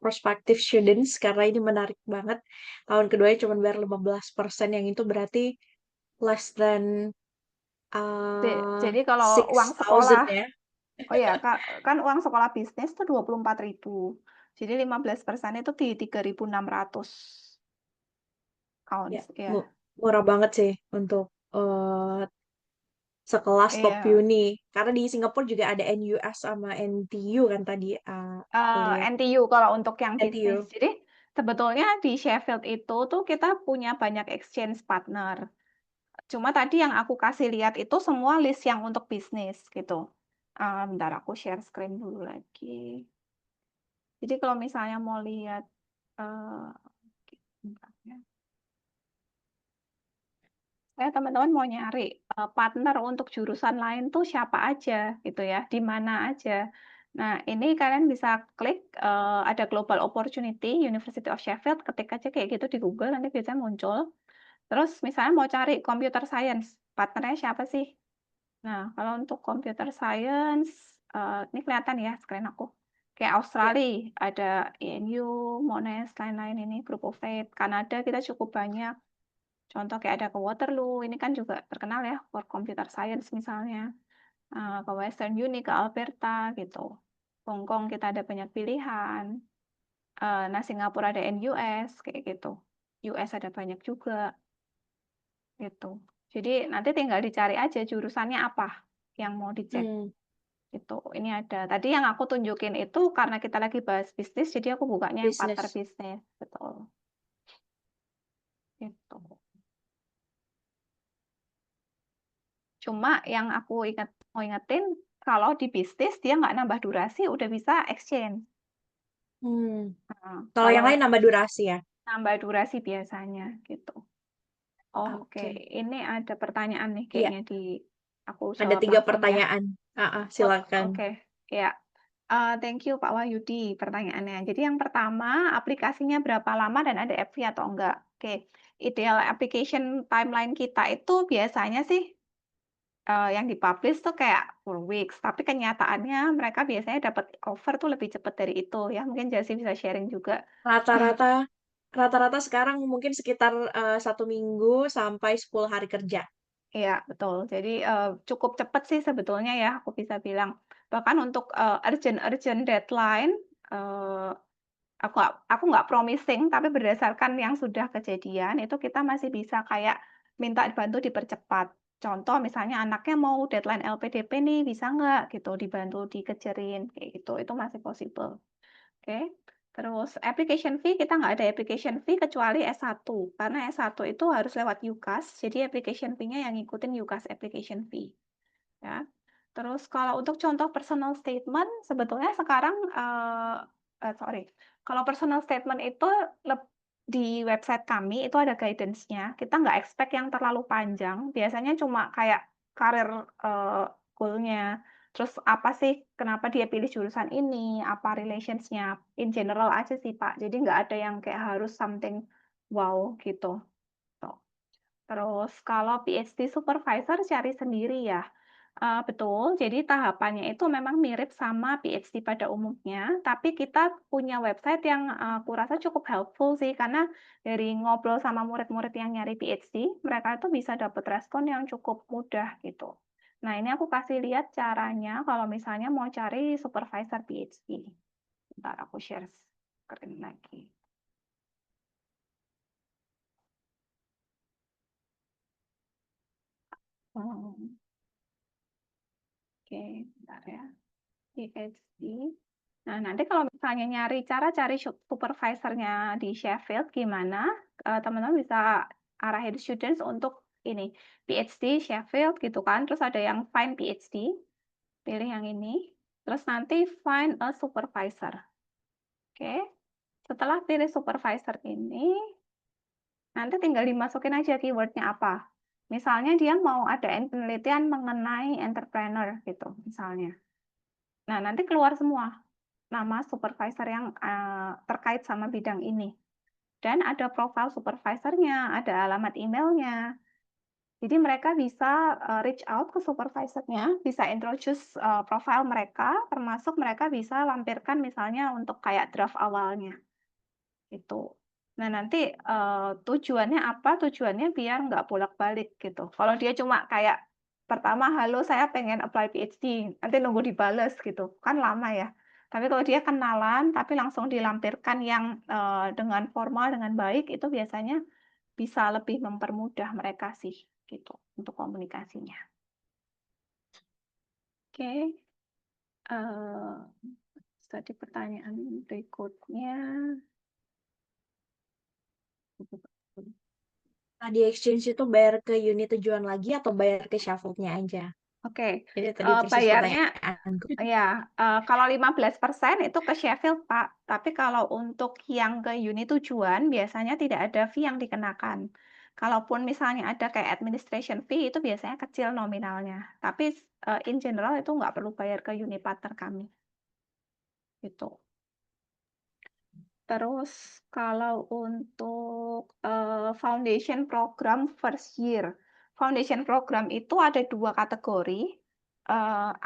prospective students karena ini menarik banget, tahun keduanya cuma bayar 15% yang itu berarti less than, Jadi kalau uang 6,000 sekolah ya? oh ya, kan uang sekolah bisnis tuh 24.000. Jadi 15% itu di 3.600 Ya, pounds, mu ya. murah banget sih untuk, sekelas top Iya, uni. Karena di Singapura juga ada NUS sama NTU kan tadi, aku lihat. NTU kalau untuk yang bisnis. NTU, Jadi sebetulnya di Sheffield itu tuh kita punya banyak exchange partner. Cuma tadi yang aku kasih lihat itu semua list yang untuk bisnis gitu. Bentar aku share screen dulu lagi. Jadi kalau misalnya mau lihat, eee, bentar ya. Teman-teman mau nyari, partner untuk jurusan lain tuh siapa aja gitu ya, di mana aja. Nah, ini kalian bisa klik, ada Global Opportunity University of Sheffield, ketik aja kayak gitu di Google nanti biasanya muncul. Terus misalnya mau cari computer science, partnernya siapa sih? Nah, kalau untuk computer science, ini kelihatan ya screen aku. Kayak ya. Australia, ada ENU, Monash, lain-lain ini, Group of Eight. Kanada kita cukup banyak. Contoh kayak ada ke Waterloo, ini kan juga terkenal ya for computer science misalnya, ke Western Uni, ke Alberta gitu. Hong Kong kita ada banyak pilihan, nah Singapura ada NUS kayak gitu. US ada banyak juga gitu. Jadi nanti tinggal dicari aja jurusannya apa yang mau dicek Mmm, gitu. Ini ada, tadi yang aku tunjukin itu karena kita lagi bahas bisnis jadi aku bukanya yang partner bisnis. bisnis, betul, gitu. Cuma yang aku mau ingetin, kalau di bisnis dia nggak nambah durasi udah bisa exchange. Mmm, kalau yang Kalau lain nambah durasi ya? nambah durasi biasanya gitu. Oke, Oke. ini ada pertanyaan nih Iya, kayaknya aku ada jawab 3 langsung ya. pertanyaan. Heeh, silakan. Oke, ya. Thank you Pak Wahyudi pertanyaannya. Jadi yang pertama, aplikasinya berapa lama dan ada app fee atau enggak? Oke, ideal application timeline kita itu biasanya sih yang di-publish tuh kayak 4 weeks, tapi kenyataannya mereka biasanya dapat offer tuh lebih cepat dari itu ya, mungkin Jasy bisa sharing juga. Rata-rata rata-rata sekarang mungkin sekitar, 1 minggu sampai 10 hari kerja. Iya, betul. Jadi, cukup cepat sih sebetulnya ya, aku bisa bilang. Bahkan untuk, urgent-urgent deadline, eee, aku nggak promising, tapi berdasarkan yang sudah kejadian, itu kita masih bisa kayak minta dibantu dipercepat. Contoh misalnya anaknya mau deadline LPDP nih, bisa nggak gitu, dibantu dikejarin, kayak gitu, itu masih possible. Oke. Terus application fee, kita nggak ada application fee kecuali S1, karena S1 itu harus lewat UCAS, jadi application fee-nya yang ngikutin UCAS application fee, ya. Terus kalau untuk contoh personal statement, sebetulnya sekarang, sorry, kalau personal statement itu di website kami itu ada guidance-nya, kita nggak expect yang terlalu panjang, biasanya cuma kayak karir, goal-nya, Terus apa sih, kenapa dia pilih jurusan ini, apa relations-nya, in general aja sih, Pak. Jadi nggak ada yang kayak harus something wow gitu. Tuh. Terus kalau PhD supervisor cari sendiri ya. Betul, jadi tahapannya itu memang mirip sama PhD pada umumnya, tapi kita punya website yang, kurasa cukup helpful sih, karena dari ngobrol sama murid-murid yang nyari PhD, mereka itu bisa dapat respon yang cukup mudah gitu. Nah, ini aku kasih lihat caranya kalau misalnya mau cari supervisor PhD. Bentar aku share screen lagi. Oke, bentar ya. PhD. Nah, nanti kalau misalnya nyari cara cari supervisornya di Sheffield gimana, teman-teman bisa arahin students untuk ini, PhD Sheffield gitu kan, terus ada yang find PhD, pilih yang ini, terus nanti find a supervisor. Oke, setelah pilih supervisor ini, nanti tinggal dimasukin aja keywordnya apa. Misalnya dia mau ada penelitian mengenai entrepreneur gitu, misalnya. Nah, nanti keluar semua nama supervisor yang terkait sama bidang ini. Dan ada profil supervisornya, ada alamat emailnya. Jadi mereka bisa reach out ke supervisornya, bisa introduce profil mereka, termasuk mereka bisa lampirkan misalnya untuk kayak draft awalnya. Itu. Nah, nanti tujuannya apa? Tujuannya biar nggak bolak-balik gitu. Kalau dia cuma kayak pertama, halo saya pengen apply PhD, nanti nunggu dibales gitu, kan lama ya. Tapi kalau dia kenalan, tapi langsung dilampirkan yang dengan formal, dengan baik, itu biasanya bisa lebih mempermudah mereka sih, gitu, untuk komunikasinya. Oke, tadi pertanyaan berikutnya. Nah, di exchange itu bayar ke unit tujuan lagi atau bayar ke Sheffield-nya aja? Oke, Jadi tadi persis bayarnya pertanyaanku. ya, kalau 15% itu ke Sheffield, Pak. Tapi kalau untuk yang ke unit tujuan biasanya tidak ada fee yang dikenakan. Kalaupun misalnya ada kayak administration fee itu biasanya kecil nominalnya. Tapi in general itu nggak perlu bayar ke unit partner kami. Gitu. Terus kalau untuk foundation program first year. Foundation program itu ada 2 kategori,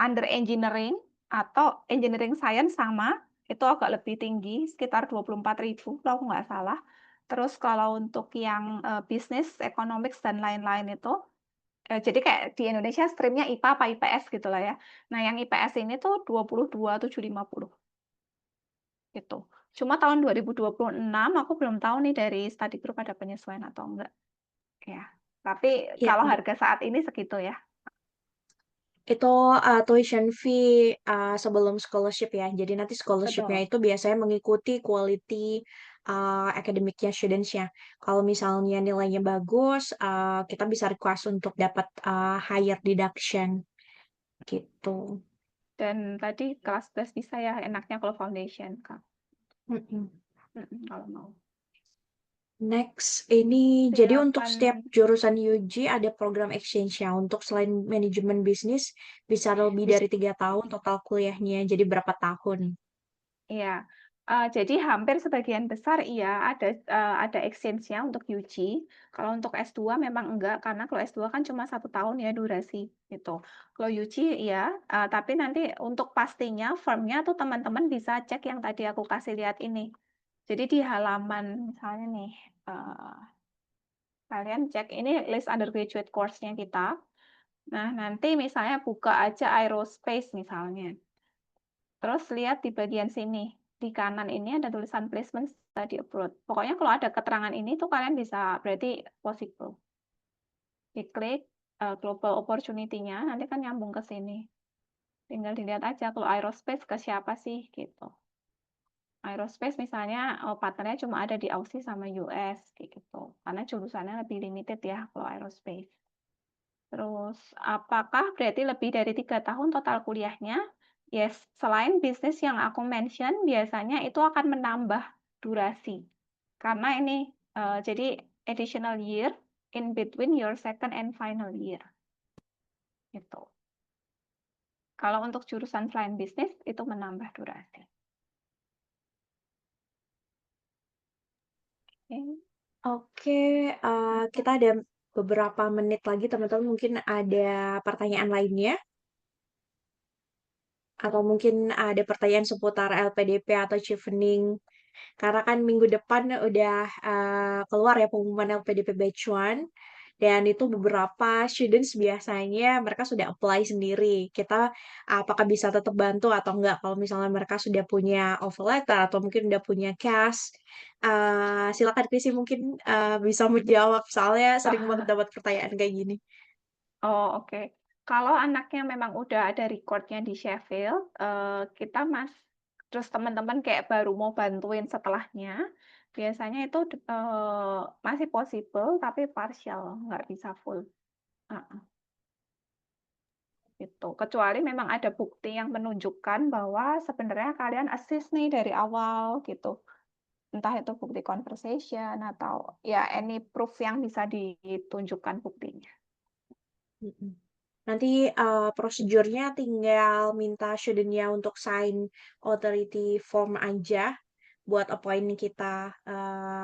under engineering atau engineering science sama, itu agak lebih tinggi, sekitar 24.000 kalau aku nggak salah. Terus kalau untuk yang business, economics, dan lain-lain itu, jadi kayak di Indonesia streamnya IPA apa IPS gitu lah ya. Nah, yang IPS ini tuh 22.750 gitu. Cuma tahun 2026 aku belum tahu nih dari study group ada penyesuaian atau enggak. Ya. Tapi Ya, kalau harga saat ini segitu ya. itu tuition fee sebelum scholarship ya. Jadi nanti scholarshipnya Betul. itu biasanya mengikuti quality akademiknya students-nya. Kalau misalnya nilainya bagus, kita bisa request untuk dapat higher deduction gitu. Dan tadi kelas 11 bisa ya enaknya kalau foundation, Kak. Mm-mm. Kalau mau. Next, ini jadi untuk Silakan. setiap jurusan UG ada program exchange-nya. Untuk selain manajemen bisnis, bisa lebih dari 3 tahun total kuliahnya. Jadi berapa tahun? Iya. Jadi hampir sebagian besar iya ada exchange-nya untuk UG. Kalau untuk S2 memang enggak, karena kalau S2 kan cuma 1 tahun ya durasi gitu. Kalau UG iya, tapi nanti untuk pastinya firm-nya tuh teman-teman bisa cek yang tadi aku kasih lihat ini. Jadi di halaman misalnya nih, kalian cek ini list undergraduate course-nya kita. Nah, nanti misalnya buka aja aerospace misalnya. Terus lihat di bagian sini, di kanan ini ada tulisan placement study abroad. Pokoknya kalau ada keterangan ini tuh kalian bisa, berarti possible. Diklik global opportunity-nya, nanti kan nyambung ke sini. Tinggal dilihat aja kalau aerospace ke siapa sih gitu. Aerospace misalnya partnernya cuma ada di Aussie sama US gitu. Karena jurusannya lebih limited ya kalau aerospace. Terus, apakah berarti lebih dari 3 tahun total kuliahnya? Yes, selain bisnis yang aku mention, biasanya itu akan menambah durasi. Karena ini, jadi additional year in between your second and final year. Gitu. Kalau untuk jurusan selain bisnis, itu menambah durasi. Oke. Oke, kita ada beberapa menit lagi teman-teman, mungkin ada pertanyaan lainnya? Atau mungkin ada pertanyaan seputar LPDP atau chevening? Karena kan minggu depan udah keluar ya pengumuman LPDP Batch 1, dan itu beberapa students biasanya mereka sudah apply sendiri. Kita apakah bisa tetap bantu atau enggak kalau misalnya mereka sudah punya offer letter atau mungkin udah punya cash. Silakan Krisi mungkin bisa menjawab soalnya sering banget dapat pertanyaan kayak gini. Oh, oke. Kalau anaknya memang udah ada record-nya di Sheffield, kita terus teman-teman kayak baru mau bantuin setelahnya, biasanya itu masih possible tapi partial, nggak bisa full. Heeh, gitu. Kecuali memang ada bukti yang menunjukkan bahwa sebenarnya kalian assist nih dari awal, gitu. Entah itu bukti conversation atau ya any proof yang bisa ditunjukkan buktinya. Mm-mm. Nanti prosedurnya tinggal minta studentnya untuk sign authority form aja buat appoint kita.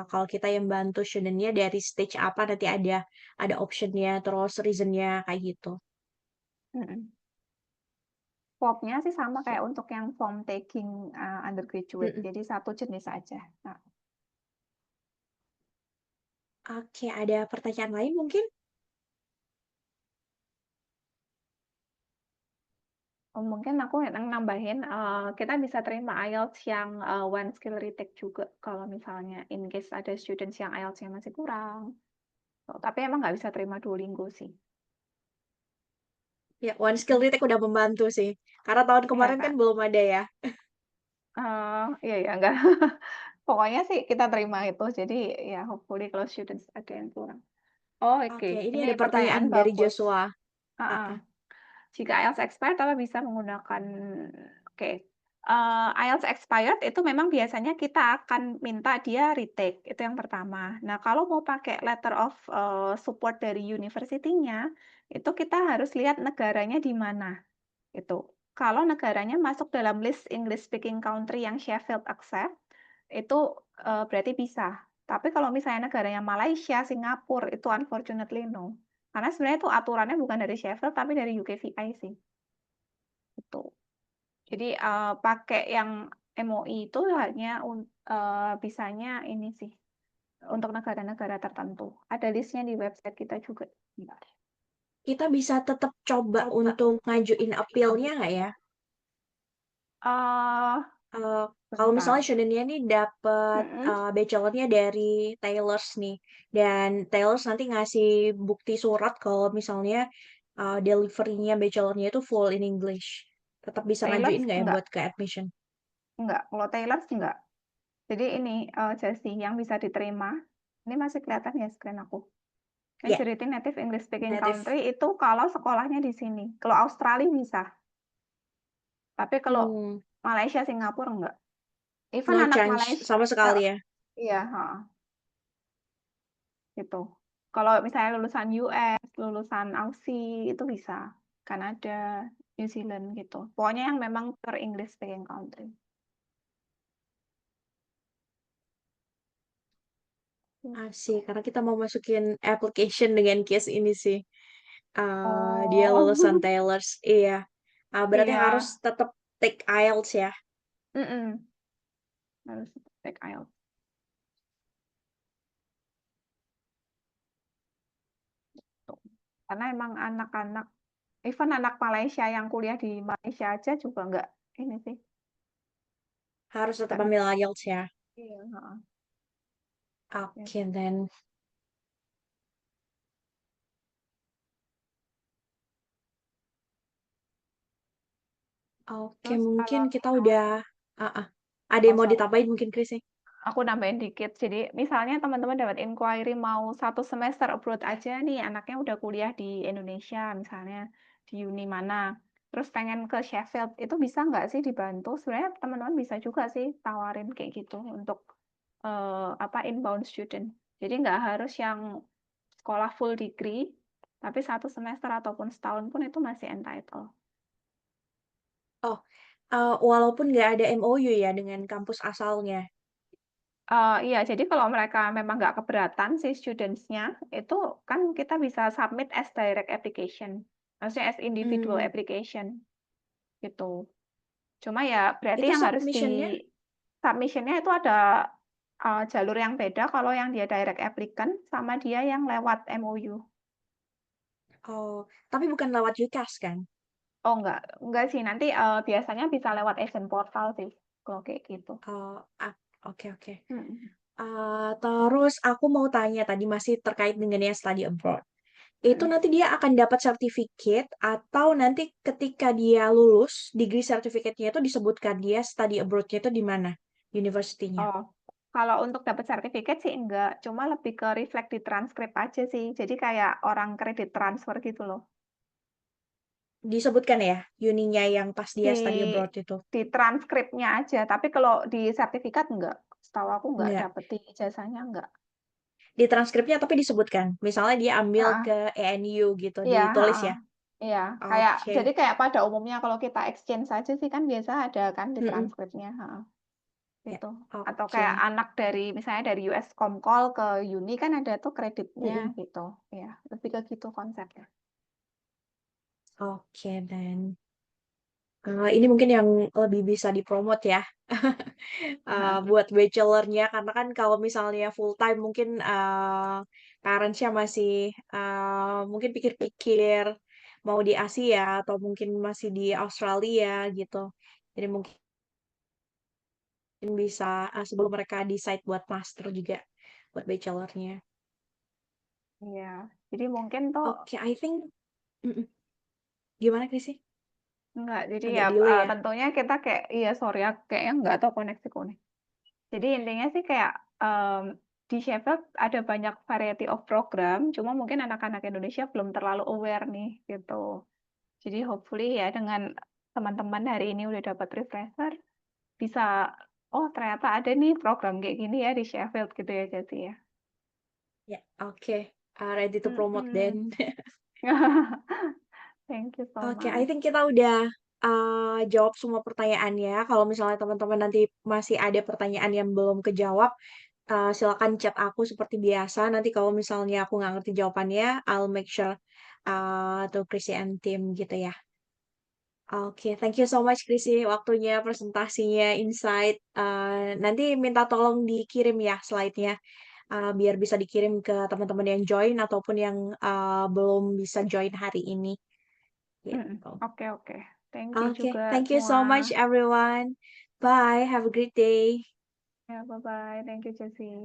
Kalau kita yang bantu studentnya dari stage apa nanti ada optionnya terus reasonnya kayak gitu. Mhm. Form-nya sih sama Oke. kayak untuk yang form taking undergraduate, Mm-mm. jadi satu jenis aja. Nah, Oke, ada pertanyaan lain mungkin? mungkin aku yang nambahin, kita bisa terima IELTS yang one skill retake juga kalau misalnya in case ada students yang IELTS-nya masih kurang. Tapi emang nggak bisa terima Duolingo sih. Ya, one skill retake udah membantu sih. Karena tahun Iya kemarin kan Kak. belum ada ya. Iya ya nggak. Pokoknya sih kita terima itu. Jadi ya hopefully kalau students ada yang kurang. Oh, oke. Oke, ini Ini ada pertanyaan pertanyaan dari bagus. Joshua. Heeh. Ah, Jika IELTS expired, Bapak bisa menggunakan oke, IELTS expired itu memang biasanya kita akan minta dia retake, itu yang pertama. Nah, kalau mau pakai letter of, support dari university-nya, itu kita harus lihat negaranya di mana, itu. Kalau negaranya masuk dalam list English speaking country yang Sheffield accept, itu, berarti bisa. Tapi kalau misalnya negaranya Malaysia, Singapura, itu unfortunately no. Karena sebenarnya itu aturannya bukan dari Sheffield, tapi dari UKVI sih, gitu. Jadi, pakai yang MOI itu hanya bisanya ini sih, untuk negara-negara tertentu. Ada list-nya di website kita juga. Bentar. kita bisa tetap coba Coba untuk untuk ngajuin ngajuin appeal-nya appeal. nggak ya? Eh, Eh, Kalau misalnya bentar. studentnya nih dapet Mhm. bachelornya dari Taylor's nih, dan Taylor's nanti ngasih bukti surat kalau misalnya deliverynya bachelornya itu full in English, tetap bisa ngajuin Tailors nggak ya enggak buat ke admission? enggak, kalau Tailors enggak. Jadi ini, Jessie, yang bisa diterima, ini masih kelihatan ya screen aku? Ya, Majority Native English Speaking native. Country itu kalau sekolahnya di sini. Kalau Australia bisa, tapi kalau Hmm, Malaysia, Singapura enggak. Even no anak chance Malaysia, sama sekali ya. iya, heeh, gitu. Kalau misalnya lulusan US, lulusan Aussie itu bisa. Kanada, New Zealand gitu. Pokoknya yang memang per English speaking country. Asik, Gitu. karena kita mau masukin application dengan case ini sih. Dia lulusan Oh, Taylor's, iya. Berarti harus iya. tetap take IELTS ya. Mm-mm. Harus take IELTS. Tuh. Karena emang anak-anak, even anak Malaysia yang kuliah di Malaysia aja juga enggak ini sih, Harus tetap enggak ambil IELTS ya. iya, heeh. Oke, Gitu. then. Oke, Terus mungkin kalau kita udah. Ah, ah. Ada oh yang mau sorry, ditambahin mungkin, Chris? aku nambahin dikit. Jadi misalnya teman-teman dapat inquiry mau satu semester abroad aja nih, anaknya udah kuliah di Indonesia misalnya di uni mana, terus pengen ke Sheffield, itu bisa nggak sih dibantu? Sebenarnya teman-teman bisa juga sih tawarin kayak gitu untuk apa inbound student. Jadi nggak harus yang sekolah full degree, tapi satu semester ataupun setahun pun itu masih entitled. Oh, walaupun nggak ada MOU ya dengan kampus asalnya? Iya, jadi kalau mereka memang nggak keberatan si students-nya, itu kan kita bisa submit as direct application, maksudnya as individual Hmm, application, gitu. Cuma ya berarti itu yang harus di submission-nya? submission-nya itu ada, jalur yang beda kalau yang dia direct applicant sama dia yang lewat MOU. Oh, tapi bukan lewat UCAS kan? Oh enggak sih, nanti, biasanya bisa lewat agent portal sih, kalau kayak gitu. Oh, oke oke. Mhm, Terus aku mau tanya tadi masih terkait dengan yang study abroad. Itu mhm. nanti dia akan dapat sertifikat atau nanti ketika dia lulus, degree sertifikatnya itu disebutkan dia study abroad-nya itu di mana? University-nya. Oh, kalau untuk dapat sertifikat sih enggak, cuma lebih ke reflect di transkrip aja sih. Jadi kayak orang kredit transfer gitu loh. Disebutkan ya, uninya yang pas dia Di study abroad itu. di transkripnya aja, tapi kalau di sertifikat enggak. Setahu aku enggak Enggak. dapet di ijazahnya enggak. Di transkripnya tapi disebutkan. Misalnya dia ambil Heeh, ke ENU gitu, iya, ditulis heeh. ya. Iya, kayak Oke. jadi kayak pada umumnya kalau kita exchange saja sih kan biasa ada kan di Mm-mm. transkripnya, heeh, Ya, gitu. Atau kayak oke. anak dari misalnya dari US Comcall ke Uni kan ada tuh kreditnya Mm-mm. gitu. Iya, lebih ke gitu konsepnya. Oke, dan ini mungkin yang lebih bisa dipromot ya. Heeh. Buat bachelornya karena kan kalau misalnya full time mungkin parentsnya masih mungkin pikir-pikir mau di Asia atau mungkin masih di Australia gitu. Jadi mungkin bisa sebelum mereka decide buat master juga buat bachelornya. Iya, jadi mungkin tuh Oke, I think mm-mm. Gimana Krisi? enggak, jadi ya, Agak delay ya. tentunya kita kayak iya sorry ya, kayaknya nggak tahu koneksiku nih. Jadi intinya sih kayak, di Sheffield ada banyak variety of program, cuma mungkin anak-anak Indonesia belum terlalu aware nih, gitu. Jadi hopefully ya dengan teman-teman hari ini udah dapat refresher, bisa, "Oh ternyata ada nih program kayak gini ya di Sheffield," gitu ya, Jessi ya? Ya, oke. Ready to promote Mhm. then. Thank you so Oke, I much. think kita udah jawab semua pertanyaannya. Kalau misalnya teman-teman nanti masih ada pertanyaan yang belum kejawab, silakan chat aku seperti biasa. Nanti kalau misalnya aku nggak ngerti jawabannya, I'll make sure to Chrissy and team gitu ya. Oke, thank you so much Chrissy, waktunya, presentasinya, insight. Nanti minta tolong dikirim ya slide-nya, biar bisa dikirim ke teman-teman yang join ataupun yang belum bisa join hari ini. Mhm, Gitu. oke oke. Thank you Okay, juga thank you semua. so much, everyone. Bye. Have a great day. Ya, bye-bye. Thank you, Jessie.